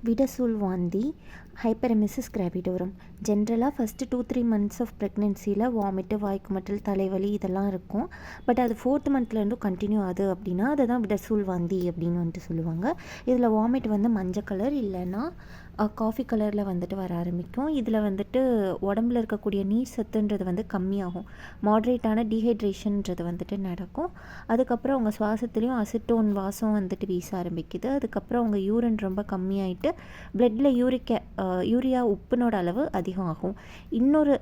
விடசூல் வாந்தி, ஹைப்பரெமெசிஸ் கிராவிடோரம். ஜென்ரலாக first 2-3 months of ப்ரெக்னென்சியில் vomit, வாய்க்குமட்டல், தலைவலி இதெல்லாம் இருக்கும். பட் அது 4th மந்த்லேருந்தும் கண்டினியூ ஆகுது அப்படின்னா அதை தான் விடசூல் வாந்தி அப்படின்னு வந்துட்டு சொல்லுவாங்க. இதில் வாமிட் வந்து மஞ்சள் கலர் இல்லைன்னா காஃபி கலரில் வந்துட்டு வர ஆரம்பிக்கும். இதில் வந்துட்டு உடம்புல இருக்கக்கூடிய நீர் சத்துன்றது வந்து கம்மியாகும். மாட்ரேட்டான டீஹைட்ரேஷன்ன்றது வந்துட்டு நடக்கும். அதுக்கப்புறம் அவங்க சுவாசத்துலேயும் அசிட்டோன் வாசம் வந்துட்டு வீச ஆரம்பிக்குது. அதுக்கப்புறம் அவங்க யூரின் ரொம்ப கம்மியாயிட்டு பிளட்டில் யூரியா உப்புனோட அளவு அதிகம் ஆகும்.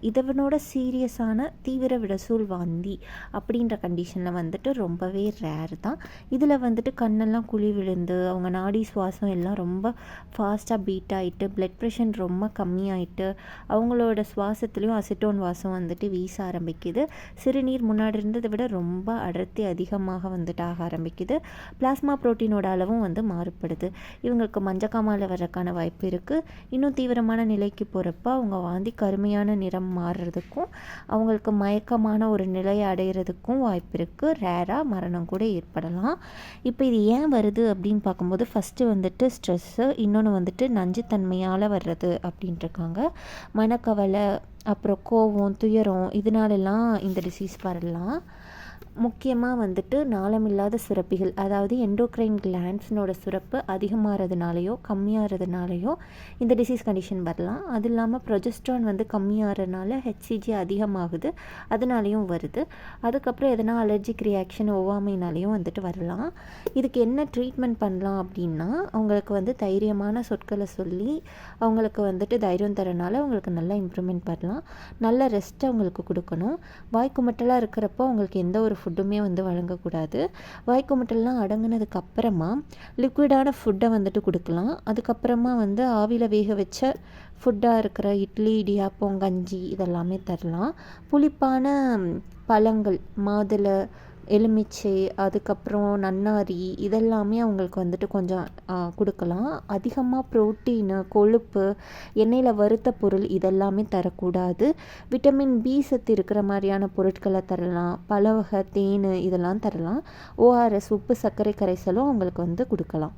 இதனோட சீரியஸான தீவிர விடசூல் வாந்தி அப்படின்ற கண்டிஷனில் வந்துட்டு ரொம்பவே ரேர் தான். இதில் வந்துட்டு கண்ணெல்லாம் குழி விழுந்து அவங்க நாடி சுவாசம் எல்லாம் ரொம்ப ஃபாஸ்ட்டாக பீட் ஆகிட்டு பிளட் ப்ரெஷர் ரொம்ப கம்மியாயிட்டு அவங்களோட சுவாசத்துலேயும் அசிட்டோன் வாசம் வந்துட்டு வீச ஆரம்பிக்குது. சிறுநீர் முன்னாடி இருந்ததை விட ரொம்ப அடர்த்தி அதிகமாக வந்துட்டு ஆக ஆரம்பிக்குது. பிளாஸ்மா புரோட்டீனோட அளவும் வந்து மாறுபடுது. இவங்களுக்கு மஞ்சக்காமால வர்றதுக்கான வாய்ப்பு இருக்குது. இன்னும் தீவிரமான நிலைக்கு போகிறப்ப அவங்க வாந்தி கருமையான நிறம் மாறுறதுக்கும் அவங்களுக்கு மயக்கமான ஒரு நிலையை அடைகிறதுக்கும் வாய்ப்பு இருக்குது. ரேராக மரணம் கூட ஏற்படலாம். இப்போ இது ஏன் வருது அப்படின்னு பார்க்கும்போது ஃபஸ்ட்டு வந்துட்டு ஸ்ட்ரெஸ்ஸு, இன்னொன்று வந்துட்டு நஞ்சுத்தன்மையால் வர்றது அப்படின்ட்டுருக்காங்க. மனக்கவலை, அப்புறம் கோவம், துயரம் இதனாலெல்லாம் இந்த டிசீஸ் வரலாம். முக்கியமாக வந்துட்டு நாளமில்லாத சுரப்பிகள், அதாவது எண்டோக்ரைன் கிளாண்ட்ஸ்னோட சுரப்பு அதிகமாகிறதுனாலையோ கம்மியாகிறதுனாலையோ இந்த டிசீஸ் கண்டிஷன் வரலாம். அது இல்லாமல் ப்ரொஜெஸ்ட்ரான் வந்து கம்மியாகிறதுனால ஹெச்சிஜி அதிகமாகுது, அதனாலையும் வருது. அதுக்கப்புறம் எதனா அலர்ஜிக் ரியாக்ஷன் ஒவ்வாமைனாலையும் வந்துட்டு வரலாம். இதுக்கு என்ன ட்ரீட்மெண்ட் பண்ணலாம் அப்படின்னா அவங்களுக்கு வந்து தைரியமான சொற்களை சொல்லி அவங்களுக்கு வந்துட்டு தைரியம் தரனால அவங்களுக்கு நல்லா இம்ப்ரூவ்மெண்ட் பண்ணலாம். நல்ல ரெஸ்ட் அவங்களுக்கு கொடுக்கணும். வாய்க்குமட்டலாக இருக்கிறப்போ அவங்களுக்கு எந்த ஒரு ஃபுட்டுமே வந்து வழங்கக்கூடாது. வாய்க்குமட்டல்லாம் அடங்குனதுக்கு அப்புறமா லிக்விடான ஃபுட்டை வந்துட்டு கொடுக்கலாம். அதுக்கப்புறமா வந்து ஆவியில் வேக வச்ச ஃபுட்டாக இருக்கிற இட்லி, இடியாப்பம், கஞ்சி இதெல்லாமே தரலாம். புளிப்பான பழங்கள், மாதுளை, எலுமிச்சை, அதுக்கப்புறம் நன்னாரி இதெல்லாமே அவங்களுக்கு வந்துட்டு கொஞ்சம் கொடுக்கலாம். அதிகமாக ப்ரோட்டீனு, கொழுப்பு, எண்ணெயில் வறுத்த பொருள் இதெல்லாமே தரக்கூடாது. விட்டமின் பி சத்து இருக்கிற மாதிரியான பொருட்களை தரலாம். பழ வகை, தேன் இதெல்லாம் தரலாம். ஓஆர்எஸ் உப்பு சர்க்கரை கரைசலும் அவங்களுக்கு வந்து கொடுக்கலாம்.